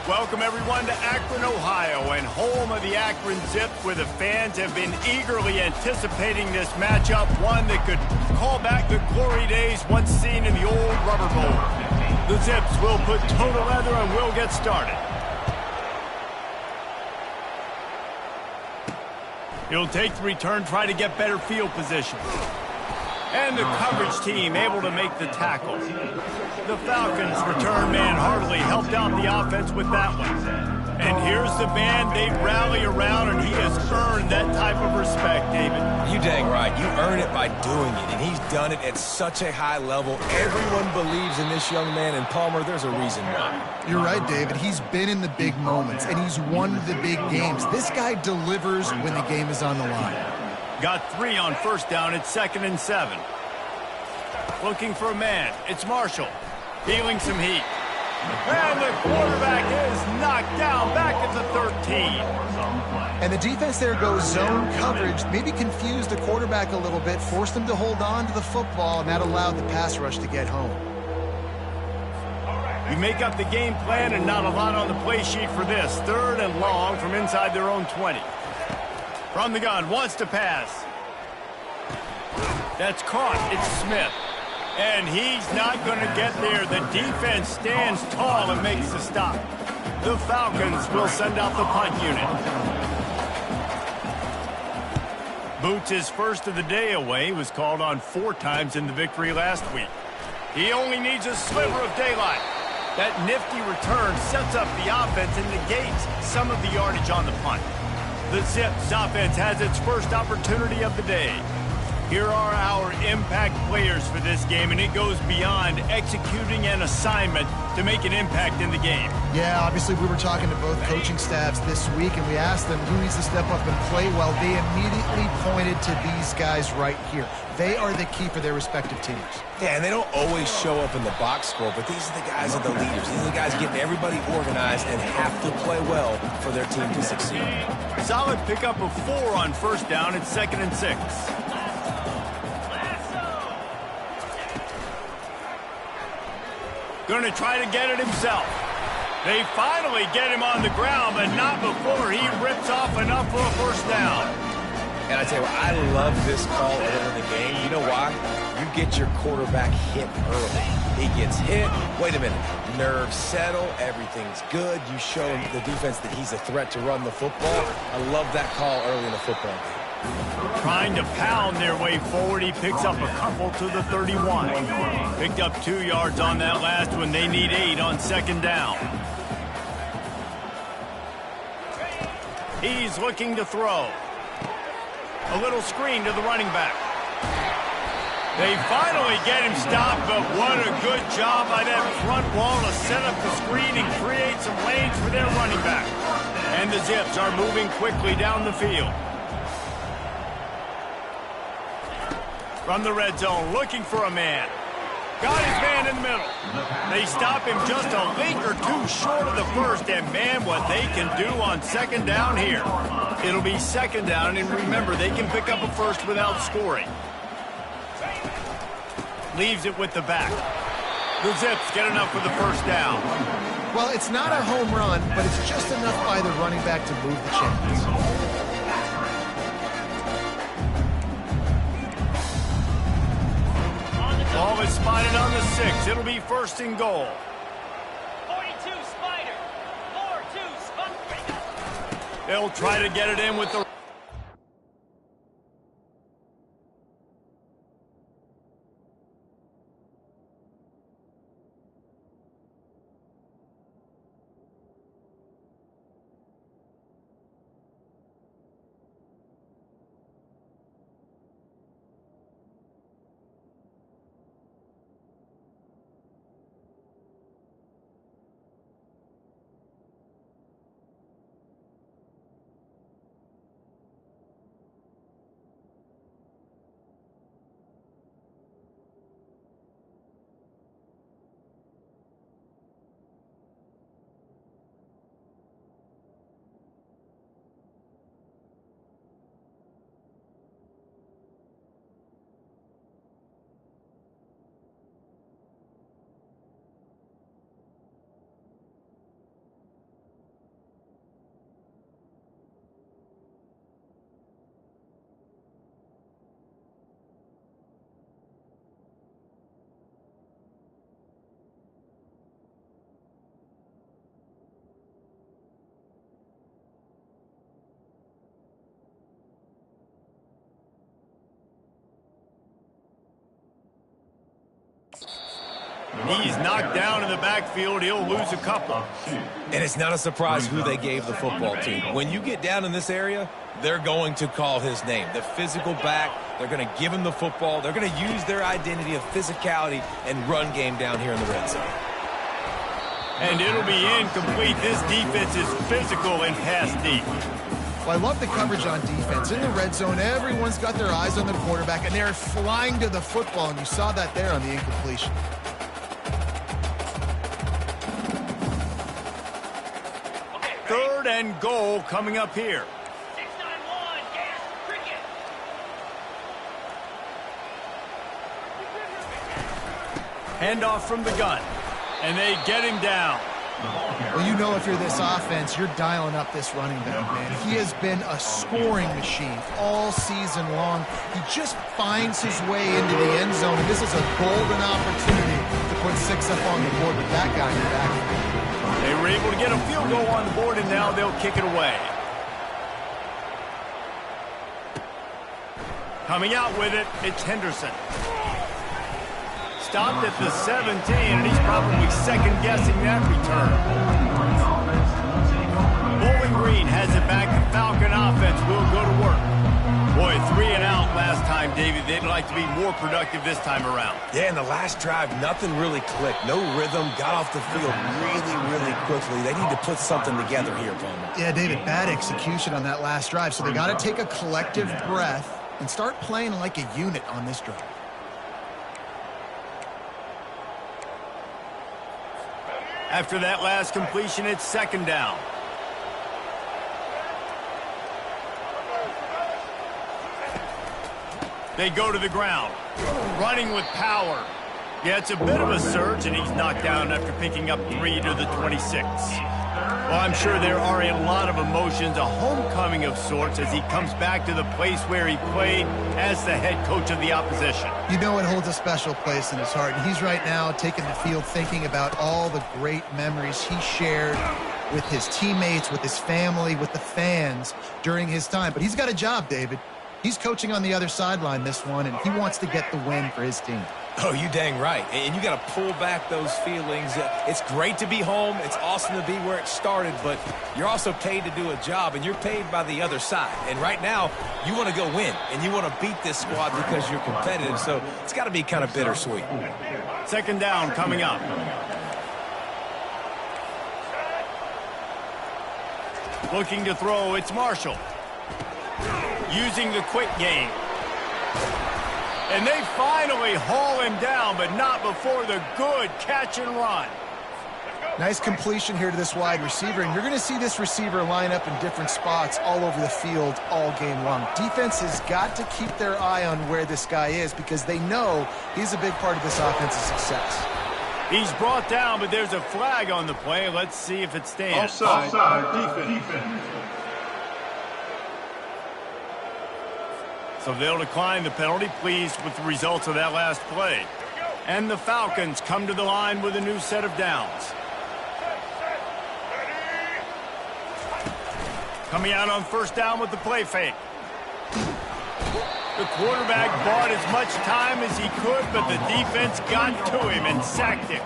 Welcome, everyone, to Akron, Ohio, and home of the Akron Zips, where the fans have been eagerly anticipating this matchup, one that could call back the glory days once seen in the old Rubber Bowl. The Zips will put total leather and will get started. He'll take the return, try to get better field position. And the coverage team able to make the tackle. The Falcons' return man hardly helped out the offense with that one. And here's the man they rally around, and he has earned that type of respect, David. You dang right. You earn it by doing it, and he's done it at such a high level. Everyone believes in this young man, and Palmer, there's a reason why. You're right, David. He's been in the big moments, and he's won the big games. This guy delivers when the game is on the line. Got 3 on first down. It's 2nd and 7. Looking for a man. It's Marshall. Feeling some heat. And the quarterback is knocked down back at the 13. And the defense there goes zone coverage, maybe confused the quarterback a little bit, forced him to hold on to the football, and that allowed the pass rush to get home. You make up the game plan, and not a lot on the play sheet for this. 3rd and long from inside their own 20. From the gun, wants to pass. That's caught. It's Smith. And he's not going to get there. The defense stands tall and makes the stop. The Falcons will send out the punt unit. Boots' first of the day away. He was called on 4 times in the victory last week. He only needs a sliver of daylight. That nifty return sets up the offense and negates some of the yardage on the punt. The Zips offense has its first opportunity of the day. Here are our impact players for this game, and it goes beyond executing an assignment to make an impact in the game. Yeah, obviously we were talking to both coaching staffs this week, and we asked them who needs to step up and play well. They immediately pointed to these guys right here. They are the key for their respective teams. Yeah, and they don't always show up in the box score, but these are the guys that are the leaders. These are the guys getting everybody organized and have to play well for their team to succeed. Solid pickup of 4 on first down. It's 2nd and 6. Going to try to get it himself. They finally get him on the ground, but not before he rips off enough for a first down. And I tell you what, I love this call early in the game. You know why? You get your quarterback hit early. He gets hit. Wait a minute. Nerves settle. Everything's good. You show the defense that he's a threat to run the football. I love that call early in the football game. Trying to pound their way forward. He picks up a couple to the 31. Picked up 2 yards on that last one. They need 8 on 2nd down. He's looking to throw. A little screen to the running back. They finally get him stopped, but what a good job by that front wall to set up the screen and create some lanes for their running back. And the Zips are moving quickly down the field. From the red zone, looking for a man. Got his man in the middle. They stop him just a link or 2 short of the first, and man, what they can do on 2nd down here. It'll be 2nd down, and remember, they can pick up a first without scoring. Leaves it with the back. The Zips get enough for the first down. Well, it's not a home run, but it's just enough by the running back to move the chains. Ball is spotted on the 6. It'll be 1st and goal. 42 Spider. 4-2 Spider. They'll try to get it in with the He's knocked down in the backfield. He'll lose a couple. And it's not a surprise who they gave the football to. When you get down in this area, they're going to call his name. The physical back, they're going to give him the football. They're going to use their identity of physicality and run game down here in the red zone. And it'll be incomplete. This defense is physical and pass deep. Well, I love the coverage on defense. In the red zone, everyone's got their eyes on the quarterback, and they're flying to the football, and you saw that there on the incompletion. Third and goal coming up here. 691, gas, cricket. Handoff from the gun. And they get him down. Well, you know if you're this offense, you're dialing up this running back, man. He has been a scoring machine all season long. He just finds his way into the end zone, and this is a golden opportunity to put 6 up on the board with that guy in the back. They were able to get a field goal on the board, and now they'll kick it away. Coming out with it, it's Henderson. Stopped at the 17, and he's probably second-guessing that return. Bowling Green has it back. The Falcon offense will go to work. Boy, 3 and out last time, David. They'd like to be more productive this time around. Yeah, in the last drive, nothing really clicked. No rhythm, got off the field really quickly. They need to put something together here, Bowman. Yeah, David, bad execution on that last drive, so they got to take a collective breath and start playing like a unit on this drive. After that last completion, it's second down. They go to the ground, running with power. Yeah, it's a bit of a surge, and he's knocked down after picking up 3 to the 26. Well, I'm sure there are a lot of emotions, a homecoming of sorts, as he comes back to the place where he played as the head coach of the opposition. You know it holds a special place in his heart, and he's right now taking the field thinking about all the great memories he shared with his teammates, with his family, with the fans during his time. But he's got a job, David. He's coaching on the other sideline this one, and he wants to get the win for his team. Oh, you dang right. And you got to pull back those feelings. It's great to be home. It's awesome to be where it started, but you're also paid to do a job, and you're paid by the other side. And right now, you want to go win, and you want to beat this squad because you're competitive, so it's got to be kind of bittersweet. Second down coming up. Looking to throw, it's Marshall. Using the quick game. And they finally haul him down, but not before the good catch and run. Nice completion here to this wide receiver, and you're going to see this receiver line up in different spots all over the field all game long. Defense has got to keep their eye on where this guy is because they know he's a big part of this offense's success. He's brought down, but there's a flag on the play. Let's see if it stands. Offside, defense. So they'll decline the penalty, pleased with the results of that last play. And the Falcons come to the line with a new set of downs. Coming out on first down with the play fake. The quarterback bought as much time as he could, but the defense got to him and sacked him.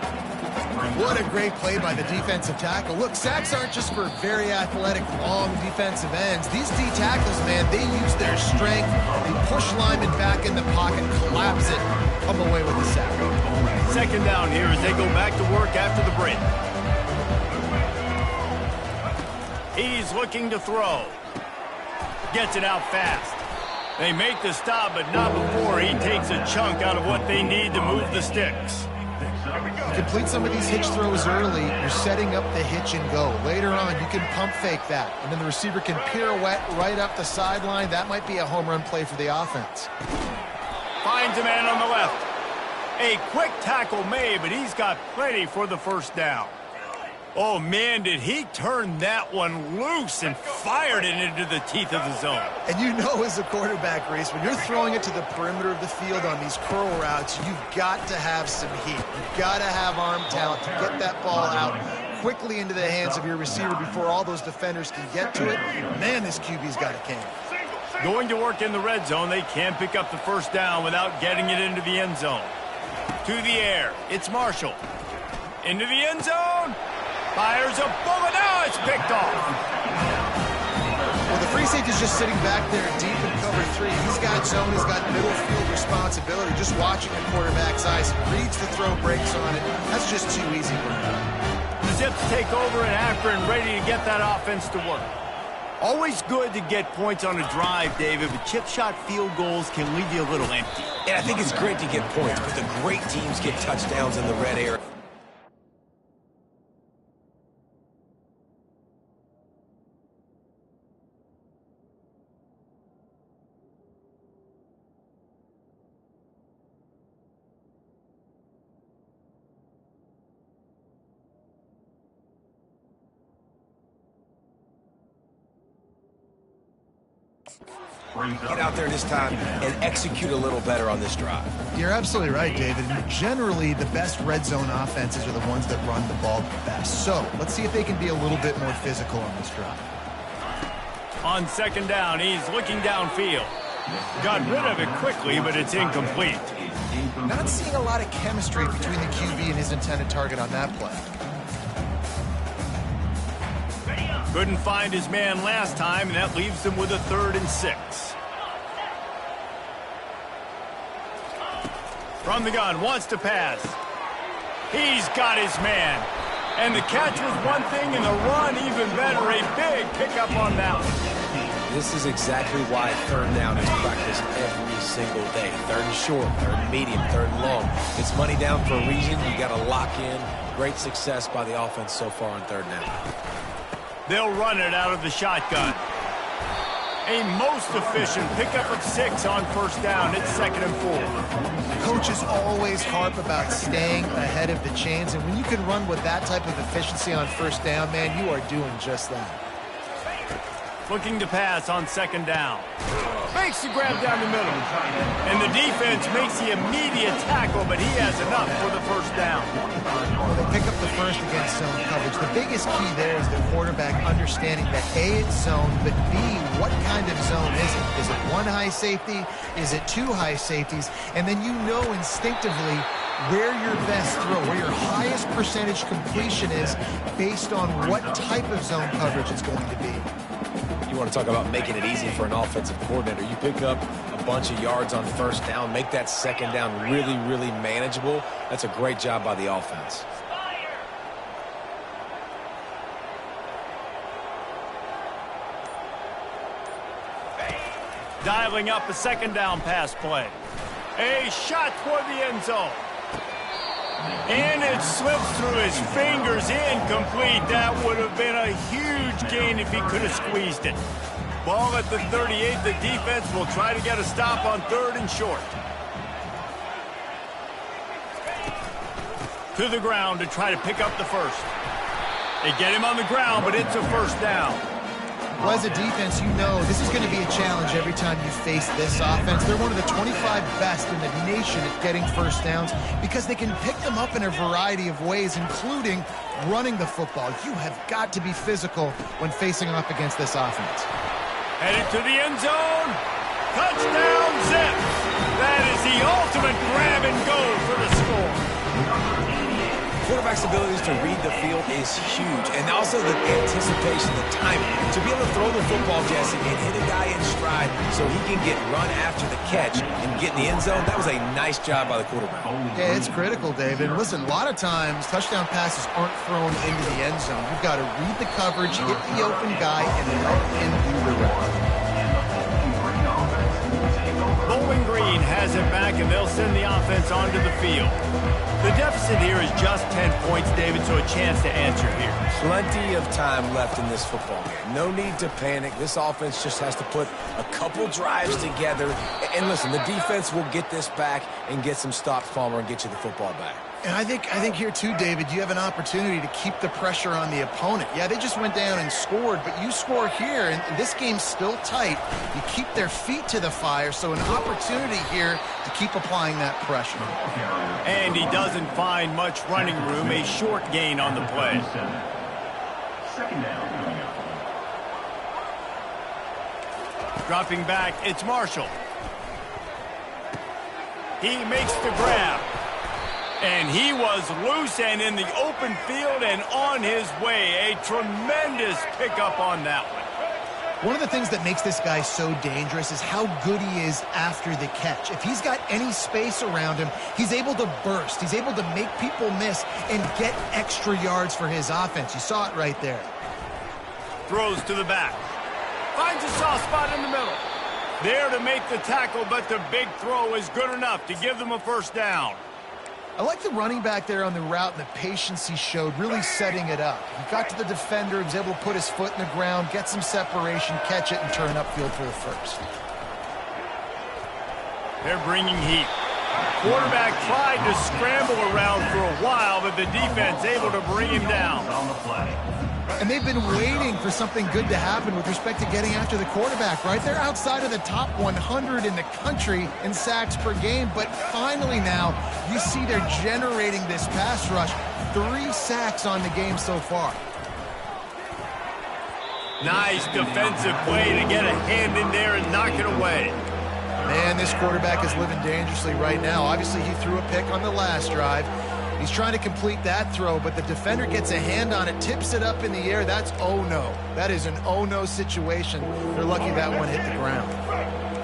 What a great play by the defensive tackle. Look, sacks aren't just for very athletic, long defensive ends. These D tackles, man, they use their strength. They push linemen back in the pocket, collapse it, come away with the sack. Second down here as they go back to work after the break. He's looking to throw. Gets it out fast. They make the stop, but not before he takes a chunk out of what they need to move the sticks. You complete some of these hitch throws early, you're setting up the hitch and go. Later on, you can pump fake that, and then the receiver can pirouette right up the sideline. That might be a home run play for the offense. Finds a man on the left. A quick tackle made, but he's got plenty for the first down. Oh, man, did he turn that one loose and fired it into the teeth of the zone. And you know as a quarterback, Reese, when you're throwing it to the perimeter of the field on these curl routes, you've got to have some heat. You've got to have arm talent to get that ball out quickly into the hands of your receiver before all those defenders can get to it. Man, this QB's got a can. Going to work in the red zone. They can't pick up the first down without getting it into the end zone. To the air. It's Marshall. Into the end zone. Fires a bullet. Now it's picked off. Well, the free safety's just sitting back there deep in cover 3. He's got zone. He's got middle field responsibility. Just watching the quarterback's eyes. He reads the throw, breaks on it. That's just too easy for him. The Zips take over in Akron, ready to get that offense to work. Always good to get points on a drive, David, but chip shot field goals can leave you a little empty. And I think it's great to get points, but the great teams get touchdowns in the red area. Get out there this time and execute a little better on this drive. You're absolutely right, David. Generally, the best red zone offenses are the ones that run the ball the best. So let's see if they can be a little bit more physical on this drive. On second down, he's looking downfield. Got rid of it quickly, but it's incomplete. Not seeing a lot of chemistry between the QB and his intended target on that play. Couldn't find his man last time, and that leaves him with a 3rd and 6. From the gun, wants to pass. He's got his man. And the catch was one thing, and the run even better. A big pickup on that one. This is exactly why 3rd down is practiced every single day. 3rd and short, 3rd and medium, 3rd and long. It's money down for a reason. You got to lock in. Great success by the offense so far on 3rd down. They'll run it out of the shotgun. A most efficient pickup of 6 on 1st down. It's 2nd and 4. Coaches always harp about staying ahead of the chains, and when you can run with that type of efficiency on 1st down, man, you are doing just that. Looking to pass on 2nd down. Makes the grab down the middle. And the defense makes the immediate tackle, but he has enough for the 1st down. Well, they pick up the 1st against zone coverage. The biggest key there is the quarterback understanding that A, it's zone, but B, what kind of zone is it? Is it 1 high safety? Is it 2 high safeties? And then you know instinctively where your best throw, where your highest percentage completion is based on what type of zone coverage it's going to be. You want to talk about making it easy for an offensive coordinator. You pick up a bunch of yards on 1st down, make that 2nd down really, really manageable. That's a great job by the offense. Dialing up a 2nd down pass play. A shot for the end zone. And it slips through his fingers, incomplete. That would have been a huge gain if he could have squeezed it. Ball at the 38. The defense will try to get a stop on 3rd and short. To the ground to try to pick up the 1st. They get him on the ground, but it's a 1st down. Well, as a defense, you know this is going to be a challenge every time you face this offense. They're one of the 25 best in the nation at getting 1st downs because they can pick them up in a variety of ways, including running the football. You have got to be physical when facing off against this offense. Headed to the end zone. Touchdown, Zips. That is the ultimate grab and go for the score. Quarterback's abilities to read the field is huge, and also the anticipation, the timing. To be able to throw the football, Jesse, and hit a guy in stride so he can get run after the catch and get in the end zone, that was a nice job by the quarterback. Yeah, it's critical, David. Listen, a lot of times touchdown passes aren't thrown into the end zone. You've got to read the coverage, hit the open guy, and help him do the rest. Bowling Green has it back, and they'll send the offense onto the field. The deficit here is just 10 points, David, so a chance to answer here. Plenty of time left in this football game. No need to panic. This offense just has to put a couple drives together. And listen, the defense will get this back and get some stops, Palmer, and get you the football back. And I think here, too, David, you have an opportunity to keep the pressure on the opponent. Yeah, they just went down and scored, but you score here, and this game's still tight. You keep their feet to the fire, so an opportunity here to keep applying that pressure. And he doesn't find much running room, a short gain on the play. 2nd down. Dropping back, it's Marshall. He makes the grab. And he was loose and in the open field and on his way. A tremendous pickup on that one. One of the things that makes this guy so dangerous is how good he is after the catch. If he's got any space around him, he's able to burst. He's able to make people miss and get extra yards for his offense. You saw it right there. Throws to the back. Finds a soft spot in the middle. There to make the tackle, but the big throw is good enough to give them a first down. I like the running back there on the route and the patience he showed, really setting it up. He got to the defender, he was able to put his foot in the ground, get some separation, catch it, and turn upfield for the first. They're bringing heat. Quarterback tried to scramble around for a while, but the defense able to bring him down. On the play. And they've been waiting for something good to happen with respect to getting after the quarterback, right? They're outside of the top 100 in the country in sacks per game, but finally now you see they're generating this pass rush. 3 sacks on the game so far. Nice defensive play to get a hand in there and knock it away. Man, this quarterback is living dangerously right now. Obviously, he threw a pick on the last drive. He's trying to complete that throw, but the defender gets a hand on it, tips it up in the air. That's oh no. That is an oh no situation. They're lucky that one hit the ground.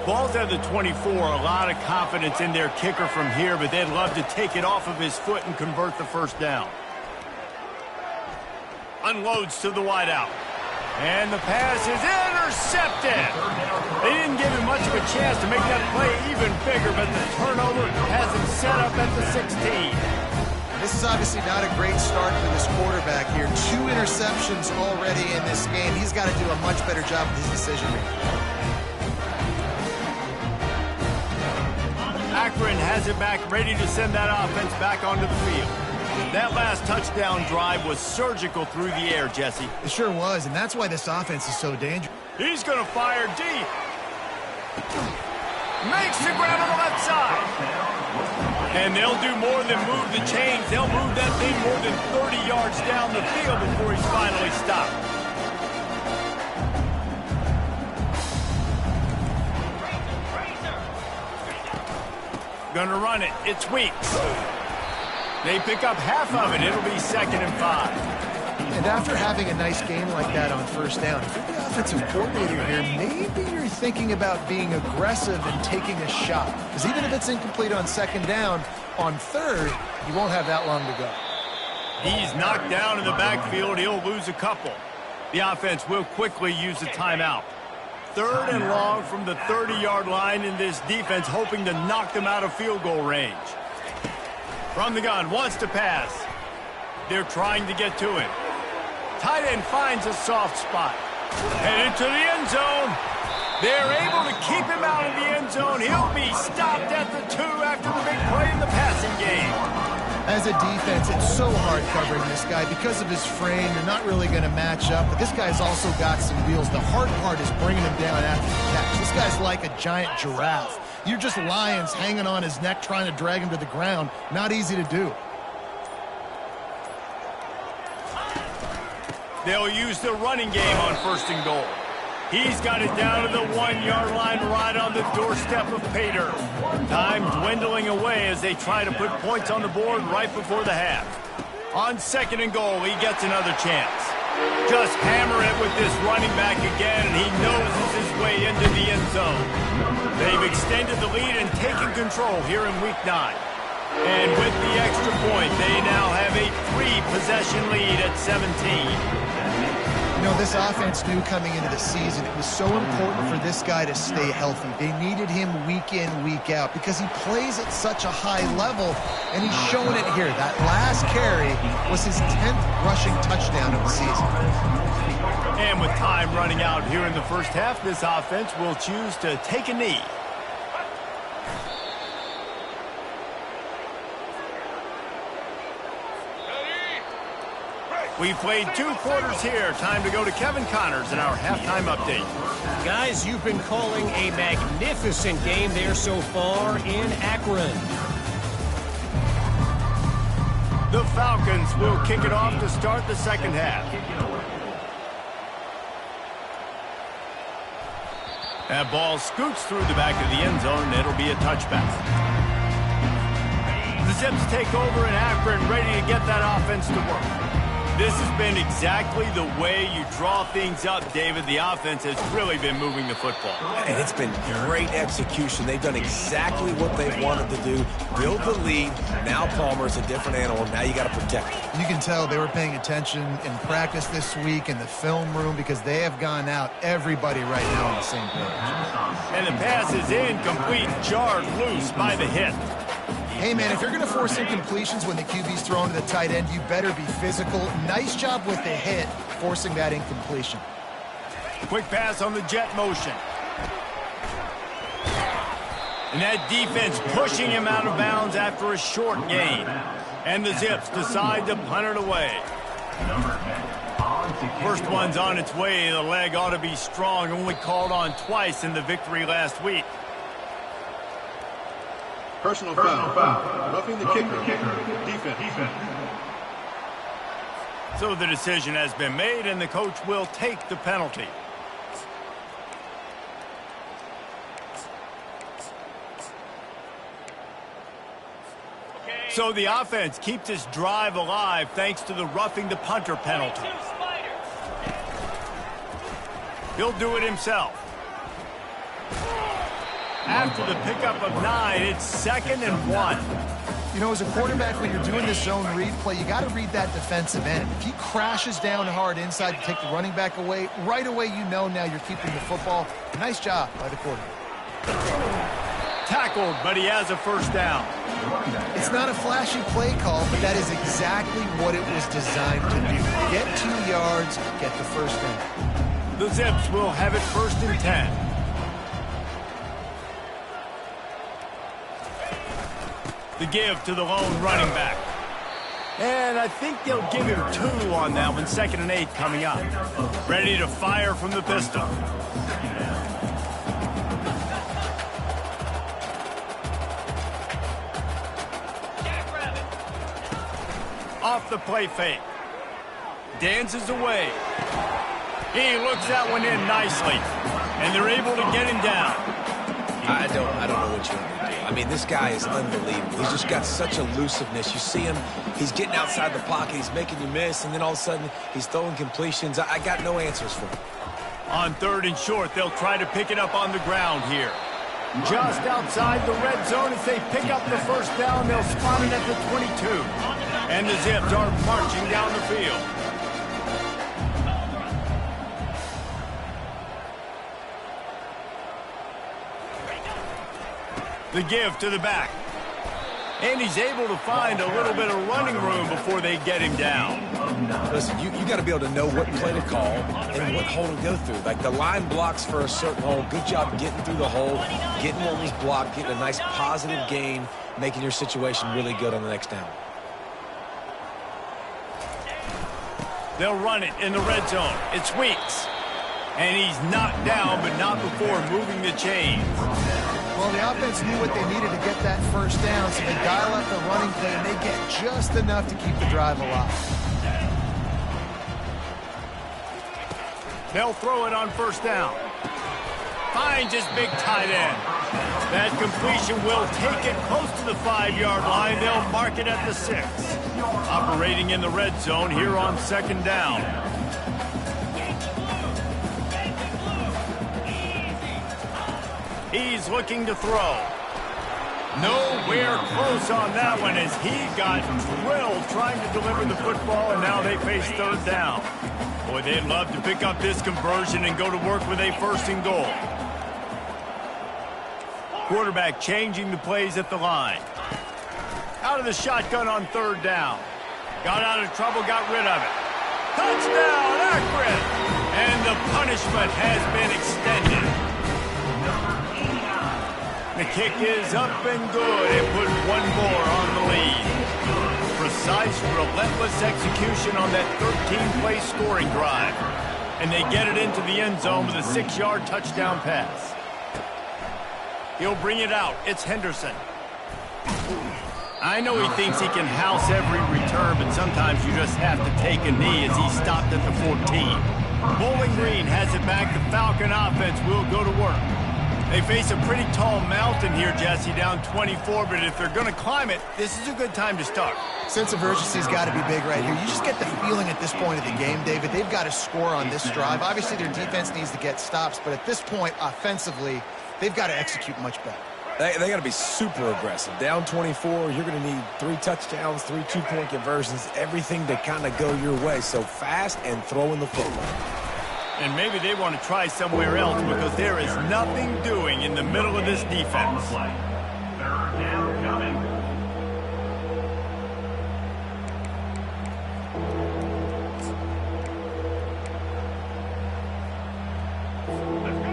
Ball's at the 24. A lot of confidence in their kicker from here, but they'd love to take it off of his foot and convert the first down. Unloads to the wideout. And the pass is intercepted. They didn't give him much of a chance to make that play even bigger, but the turnover has him set up at the 16. This is obviously not a great start for this quarterback here. 2 interceptions already in this game. He's got to do a much better job with his decision-making. Akron has it back, ready to send that offense back onto the field. That last touchdown drive was surgical through the air, Jesse. It sure was, and that's why this offense is so dangerous. He's going to fire deep. Makes the grab on the left side. And they'll do more than move the chains. They'll move that thing more than 30 yards down the field before he's finally stopped. Gonna run it. It's Weeks. They pick up half of it. It'll be 2nd and 5. And after having a nice game like that on first down, if you're the offensive coordinator here, maybe you're thinking about being aggressive and taking a shot. Because even if it's incomplete on 2nd down, on 3rd, you won't have that long to go. He's knocked down in the backfield. He'll lose a couple. The offense will quickly use a timeout. 3rd and long from the 30-yard line, in this defense hoping to knock them out of field goal range. From the gun, wants to pass. They're trying to get to it. Tight end finds a soft spot. Headed to the end zone. They're able to keep him out of the end zone. He'll be stopped at the 2 after the big play in the passing game. As a defense, it's so hard covering this guy. Because of his frame, you're not really going to match up. But this guy's also got some wheels. The hard part is bringing him down after the catch. This guy's like a giant giraffe. You're just lions hanging on his neck trying to drag him to the ground. Not easy to do. They'll use the running game on 1st and goal. He's got it down to the 1-yard line right on the doorstep of Pater. Time dwindling away as they try to put points on the board right before the half. On 2nd and goal, he gets another chance. Just hammer it with this running back again, and he noses his way into the end zone. They've extended the lead and taken control here in week 9. And with the extra point, they now have a 3-possession lead at 17. You know, this offense knew coming into the season it was so important for this guy to stay healthy. They needed him week in, week out because he plays at such a high level, and he's showing it here. That last carry was his 10th rushing touchdown of the season. And with time running out here in the first half, this offense will choose to take a knee. We've played 2 quarters here. Time to go to Kevin Connors in our halftime update. Guys, you've been calling a magnificent game there so far in Akron. The Falcons will kick it off to start the 2nd half. That ball scoots through the back of the end zone, and it'll be a touchback. The Zips take over in Akron, ready to get that offense to work. This has been exactly the way you draw things up, David. The offense has really been moving the football. And it's been great execution. They've done exactly what they've wanted to do. Build the lead. Now Palmer's a different animal. Now you got to protect it. You can tell they were paying attention in practice this week in the film room because they have gone out, everybody right now on the same page. And the pass is incomplete, jarred loose by the hit. Hey, man, if you're going to force incompletions when the QB's thrown to the tight end, you better be physical. Nice job with the hit, forcing that incompletion. Quick pass on the jet motion. And that defense pushing him out of bounds after a short gain. And the Zips decide to punt it away. First one's on its way. The leg ought to be strong. Only called on twice in the victory last week. Personal foul. Roughing the kicker. Defense. So the decision has been made, and the coach will take the penalty. So the offense keeps its drive alive thanks to the roughing the punter penalty. He'll do it himself. After the pickup of 9, it's 2nd and 1. You know, as a quarterback, when you're doing this zone read play, you got to read that defensive end. If he crashes down hard inside to take the running back away, right away you know now you're keeping the football. Nice job by the quarterback. Tackled, but he has a first down. It's not a flashy play call, but that is exactly what it was designed to do. Get 2 yards, get the first down. The Zips will have it 1st and 10. The give to the lone running back. And I think they'll give him 2 on that one. 2nd and 8 coming up. Ready to fire from the pistol. Off the play fake. Dances away. He looks that one in nicely. And they're able to get him down. I don't know what you want to do. I mean, this guy is unbelievable. He's just got such elusiveness. You see him, he's getting outside the pocket, he's making you miss, and then all of a sudden, he's throwing completions. I got no answers for him. On 3rd and short, they'll try to pick it up on the ground here. Just outside the red zone, as they pick up the first down, they'll spot it at the 22. And the Zips are marching down the field. The give to the back. And he's able to find a little bit of running room before they get him down. Listen, you got to be able to know what play to call and what hole to go through. Like the line blocks for a certain hole. Good job getting through the hole, getting what was blocked, getting a nice positive gain, making your situation really good on the next down. They'll run it in the red zone. It's Weeks. And he's knocked down, but not before moving the chains. Well, the offense knew what they needed to get that first down, so they dial up the running play, and they get just enough to keep the drive alive. They'll throw it on 1st down. Finds his big tight end. That completion will take it close to the 5-yard line. They'll mark it at the 6. Operating in the red zone here on 2nd down. He's looking to throw. Nowhere close on that one as he got drilled trying to deliver the football, and now they face 3rd down. Boy, they'd love to pick up this conversion and go to work with a 1st and goal. Quarterback changing the plays at the line. Out of the shotgun on 3rd down. Got out of trouble, got rid of it. Touchdown, Akron! And the punishment has been extended. The kick is up and good and put one more on the lead. Precise, relentless execution on that 13-play scoring drive. And they get it into the end zone with a 6-yard touchdown pass. He'll bring it out. It's Henderson. I know he thinks he can house every return, but sometimes you just have to take a knee as he stopped at the 14. Bowling Green has it back. The Falcon offense will go to work. They face a pretty tall mountain here, Jesse, down 24, but if they're going to climb it, this is a good time to start. Sense of urgency's got to be big right here. You just get the feeling at this point of the game, David, they've got to score on this drive. Obviously, their defense needs to get stops, but at this point, offensively, they've got to execute much better. They got to be super aggressive. Down 24, you're going to need 3 touchdowns, 3 two-point conversions, everything to kind of go your way. So fast and throwing the football. And maybe they want to try somewhere else because there is nothing doing in the middle of this defense. Third down coming.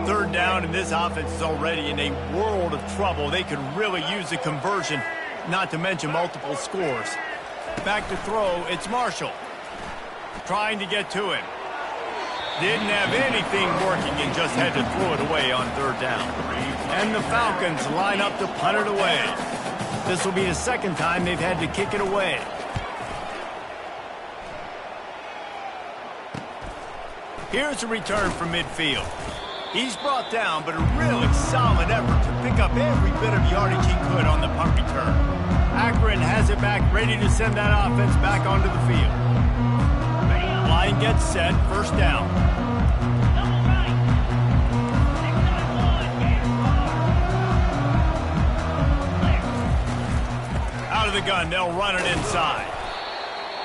Third down, and this offense is already in a world of trouble. They could really use a conversion, not to mention multiple scores. Back to throw, it's Marshall. Trying to get to him. Didn't have anything working and just had to throw it away on third down. And the Falcons line up to punt it away. This will be the second time they've had to kick it away. Here's a return from midfield. He's brought down, but a really solid effort to pick up every bit of yardage he could on the punt return. Akron has it back, ready to send that offense back onto the field. Line gets set, first down. Out of the gun, they'll run it inside.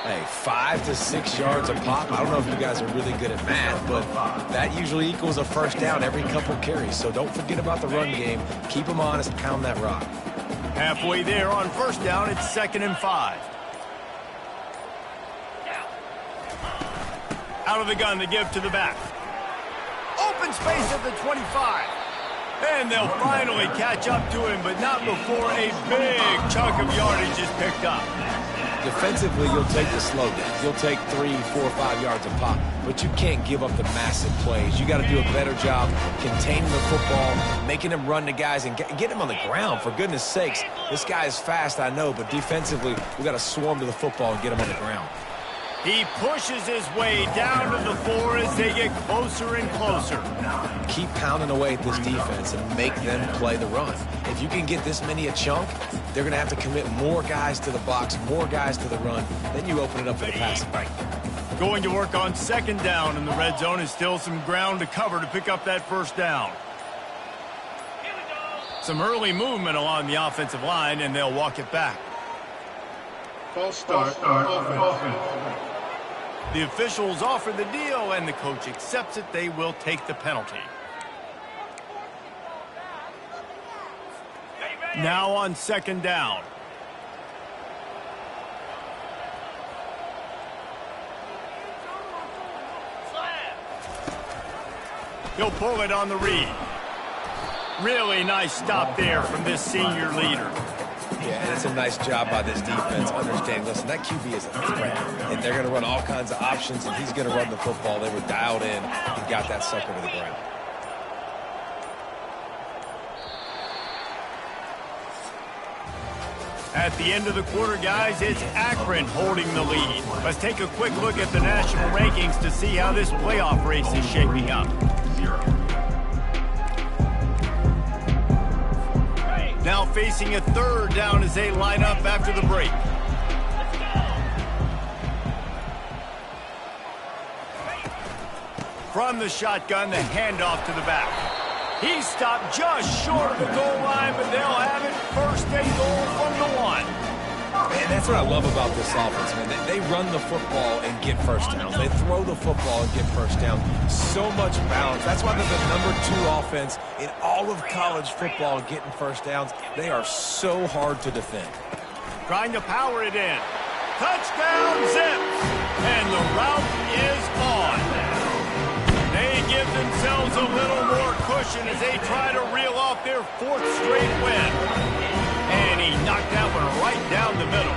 Hey, 5 to 6 yards a pop. I don't know if you guys are really good at math, but that usually equals a first down every couple carries. So don't forget about the run game. Keep them honest, pound that rock. Halfway there on first down, it's 2nd and 5. Out of the gun to give to the back. Open space at the 25. And they'll finally catch up to him, but not before a big chunk of yardage is picked up. Defensively, you'll take the slow days. You'll take 3, 4, 5 yards a pop, but you can't give up the massive plays. You got to do a better job containing the football, making him run the guys, and get him on the ground. For goodness sakes, this guy is fast, I know, but defensively, we got to swarm to the football and get him on the ground. He pushes his way down to the floor as they get closer and closer. Keep pounding away at this defense and make them play the run. If you can get this many a chunk, they're going to have to commit more guys to the box, more guys to the run. Then you open it up for the passing game. Going to work on 2nd down, and the red zone is still some ground to cover to pick up that first down. Some early movement along the offensive line, and they'll walk it back. False start. Offense. The officials offer the deal, and the coach accepts it. They will take the penalty. Now on 2nd down. He'll pull it on the read. Really nice stop there from this senior leader. Yeah, and it's a nice job by this defense understanding, listen, that QB is a threat, and they're going to run all kinds of options, and he's going to run the football. They were dialed in and got that sucker to the ground. At the end of the quarter, guys, it's Akron holding the lead. Let's take a quick look at the national rankings to see how this playoff race is shaping up. Now facing a 3rd down as they line up after the break. From the shotgun, the handoff to the back. He stopped just short of the goal line, but they'll have it 1st and goal from the 1. Man, that's what I love about this offense, man. They run the football and get first downs. They throw the football and get first down. So much balance. That's why they're the #2 offense in all of college football getting first downs. They are so hard to defend. Trying to power it in. Touchdown, Zips! And the route is on. They give themselves a little more cushion as they try to reel off their 4th straight win. And he knocked that one right down the middle.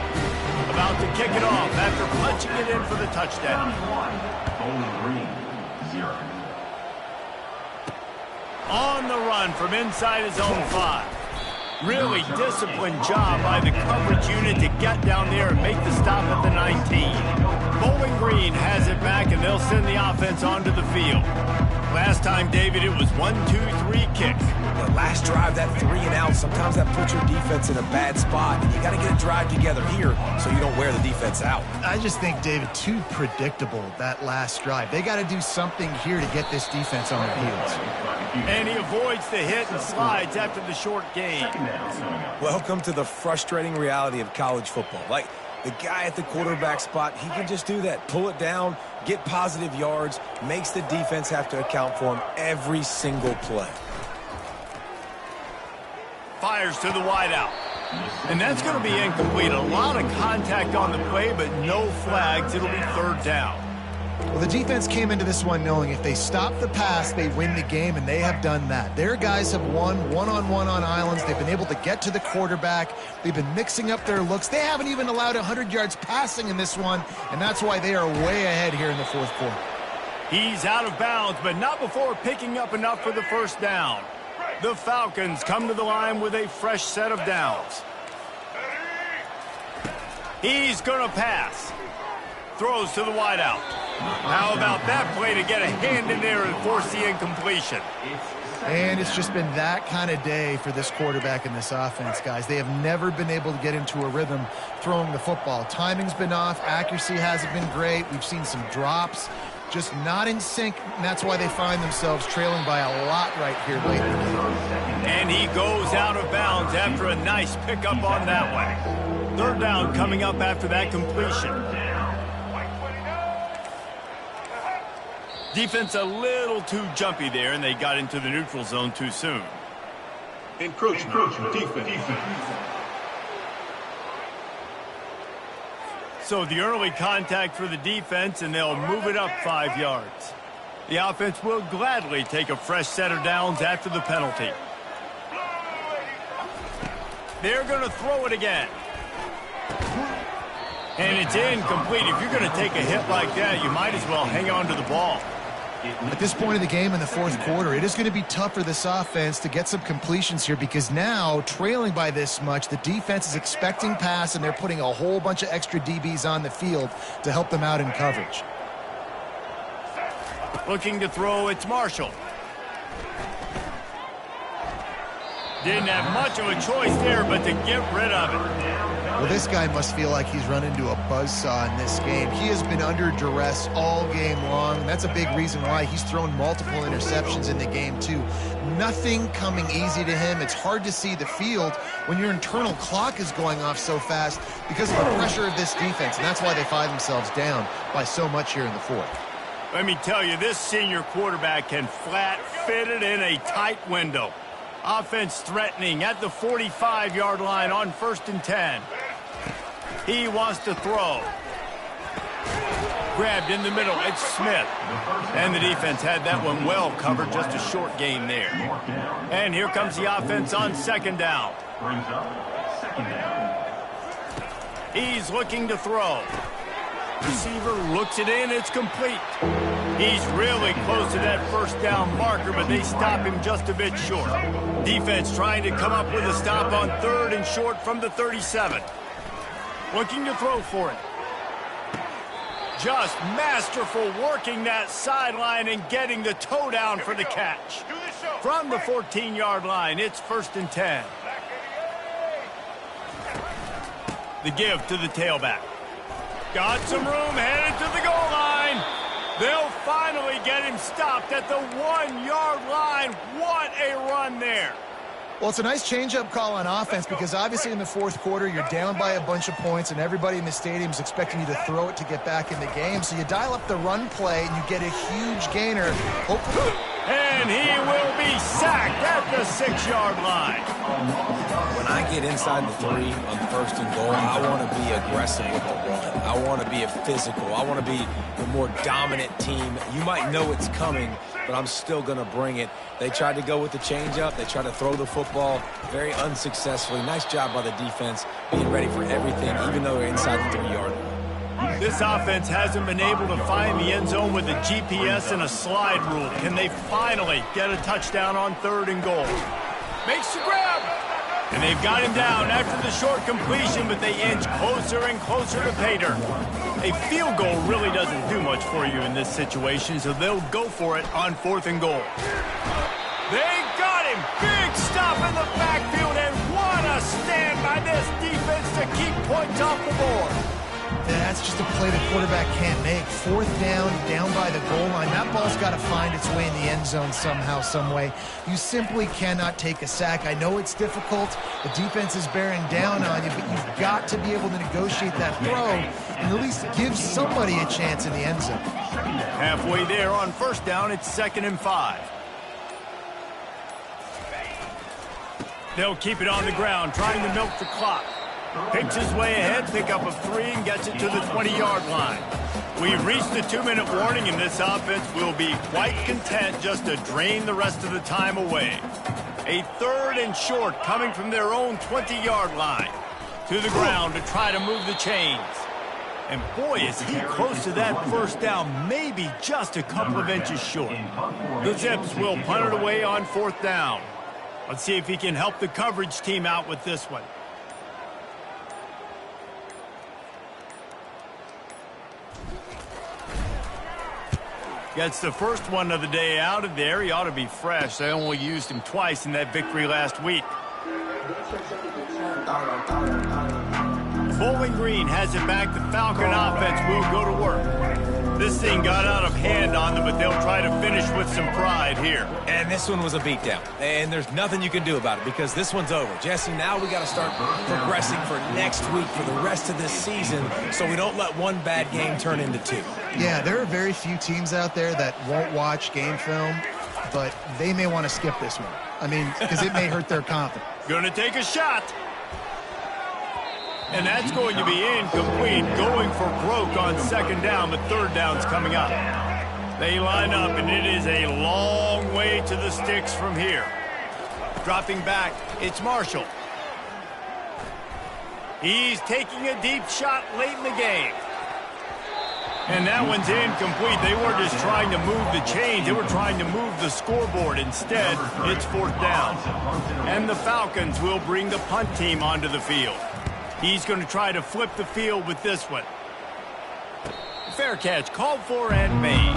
About to kick it off after punching it in for the touchdown. Bowling Green, 0. On the run from inside his own 5. Really disciplined job by the coverage unit to get down there and make the stop at the 19. Bowling Green has it back, and they'll send the offense onto the field. Last time, David, it was 1-2-3 kick. The last drive, that 3 and out, sometimes that puts your defense in a bad spot, and you got to get a drive together here so you don't wear the defense out. I just think, David, too predictable, that last drive. They got to do something here to get this defense on their heels. And he avoids the hit and slides after the short gain. Welcome to the frustrating reality of college football. Like, the guy at the quarterback spot, he can just do that. Pull it down, get positive yards, makes the defense have to account for him every single play. Fires to the wideout. And that's going to be incomplete. A lot of contact on the play, but no flags. It'll be third down. Well, the defense came into this one knowing if they stop the pass, they win the game, and they have done that. Their guys have won one-on-one on islands. They've been able to get to the quarterback. They've been mixing up their looks. They haven't even allowed 100 yards passing in this one, and that's why they are way ahead here in the fourth quarter. He's out of bounds, but not before picking up enough for the first down. The Falcons come to the line with a fresh set of downs. He's going to pass. Throws to the wideout. How about that play to get a hand in there and force the incompletion? And it's just been that kind of day for this quarterback and this offense, guys. They have never been able to get into a rhythm throwing the football. Timing's been off. Accuracy hasn't been great. We've seen some drops. Just not in sync, and that's why they find themselves trailing by a lot right here late in the game. And he goes out of bounds after a nice pickup on that one. Third down coming up after that completion. Defense a little too jumpy there, and they got into the neutral zone too soon. Encroachment. Defense. So the early contact for the defense, and they'll move it up 5 yards. The offense will gladly take a fresh set of downs after the penalty. They're going to throw it again. And it's incomplete. If you're going to take a hit like that, you might as well hang on to the ball. At this point of the game in the fourth quarter, it is going to be tough for this offense to get some completions here because now, trailing by this much, the defense is expecting pass, and they're putting a whole bunch of extra DBs on the field to help them out in coverage. Looking to throw, it's Marshall. Didn't have much of a choice there, but to get rid of it. Well, this guy must feel like he's run into a buzzsaw in this game. He has been under duress all game long, and that's a big reason why he's thrown multiple interceptions in the game, too. Nothing coming easy to him. It's hard to see the field when your internal clock is going off so fast because of the pressure of this defense, and that's why they find themselves down by so much here in the fourth. Let me tell you, this senior quarterback can flat fit it in a tight window. Offense threatening at the 45-yard line on 1st and 10. He wants to throw. Grabbed in the middle, it's Smith. And the defense had that one well covered, just a short gain there. And here comes the offense on 2nd down. He's looking to throw. Receiver looks it in, it's complete. He's really close to that first down marker, but they stop him just a bit short. Defense trying to come up with a stop on 3rd and short from the 37. Looking to throw for it. Just masterful working that sideline and getting the toe down for the catch. From the 14-yard line, it's 1st and 10. The give to the tailback. Got some room, headed to the goal line. They'll finally get him stopped at the 1-yard line. What a run there. Well, it's a nice change-up call on offense because obviously in the fourth quarter, you're down by a bunch of points and everybody in the stadium is expecting you to throw it to get back in the game. So you dial up the run play and you get a huge gainer. And he will be sacked at the 6-yard line. When I get inside the 3 on 1st and goal, I want to be aggressive with the run. I want to be physical. I want to be the more dominant team. You might know it's coming, but I'm still going to bring it. They tried to go with the changeup. They tried to throw the football very unsuccessfully. Nice job by the defense being ready for everything, even though they're inside the 3-yard line. This offense hasn't been able to find the end zone with a GPS and a slide rule. Can they finally get a touchdown on 3rd and goal? Makes the grab. And they've got him down after the short completion, but they inch closer and closer to pay dirt. A field goal really doesn't do much for you in this situation, so they'll go for it on 4th and goal. They got him! Big stop in the backfield, and what a stand by this defense to keep points off the board. That's just a play the quarterback can't make. 4th down by the goal line. That ball's got to find its way in the end zone somehow, some way. You simply cannot take a sack. I know it's difficult. The defense is bearing down on you, but you've got to be able to negotiate that throw and at least give somebody a chance in the end zone. Halfway there on 1st down, it's 2nd and 5. They'll keep it on the ground, trying to milk the clock. Picks his way ahead, pickup of 3, and gets it to the 20-yard line. We've reached the 2-minute warning, and this offense will be quite content just to drain the rest of the time away. A 3rd and short coming from their own 20-yard line. To the ground to try to move the chains. And boy, is he close to that 1st down, maybe just a couple of inches short. The Zips will punt it away on 4th down. Let's see if he can help the coverage team out with this one. Gets the first one of the day out of there. He ought to be fresh. They only used him twice in that victory last week. Bowling Green has it back. The Falcon offense will go to work. This thing got out of hand on them, but they'll try to finish with some pride here. And this one was a beatdown. And there's nothing you can do about it because this one's over. Jesse, now we got to start progressing for next week, for the rest of this season, so we don't let one bad game turn into 2. Yeah, there are very few teams out there that won't watch game film, but they may want to skip this one. I mean, because it may hurt their confidence. Gonna take a shot. And that's going to be incomplete, going for broke on 2nd down, but 3rd down's coming up. They line up, and it is a long way to the sticks from here. Dropping back, it's Marshall. He's taking a deep shot late in the game. And that one's incomplete. They were just trying to move the chains. They were trying to move the scoreboard. Instead, it's 4th down. And the Falcons will bring the punt team onto the field. He's going to try to flip the field with this one. Fair catch called for and made.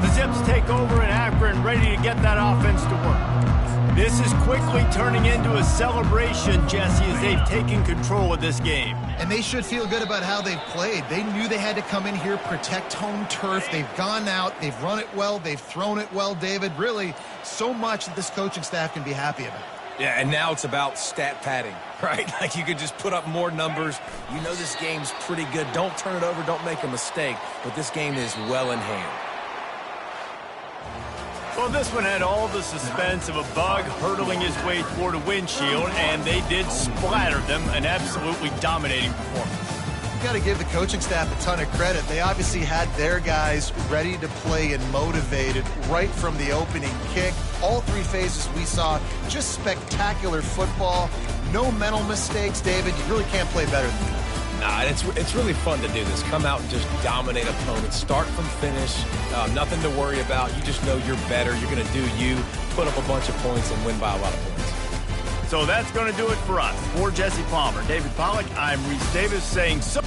The Zips take over in Akron, ready to get that offense to work. This is quickly turning into a celebration, Jesse, as they've taken control of this game. And they should feel good about how they've played. They knew they had to come in here, protect home turf. They've gone out, they've run it well, they've thrown it well, David. Really, so much that this coaching staff can be happy about. Yeah, and now it's about stat padding, right? Like you could just put up more numbers. You know this game's pretty good. Don't turn it over. Don't make a mistake. But this game is well in hand. Well, this one had all the suspense of a bug hurtling his way toward a windshield, and they did splatter them. An absolutely dominating performance. You've got to give the coaching staff a ton of credit. They obviously had their guys ready to play and motivated right from the opening kick. All 3 phases we saw, just spectacular football. No mental mistakes, David. You really can't play better than that. Nah, it's really fun to do this. Come out and just dominate opponents. Start from finish. Nothing to worry about. You just know you're better. You're going to do you, put up a bunch of points, and win by a lot of points. So that's going to do it for us. For Jesse Palmer, David Pollack, I'm Reese Davis saying so.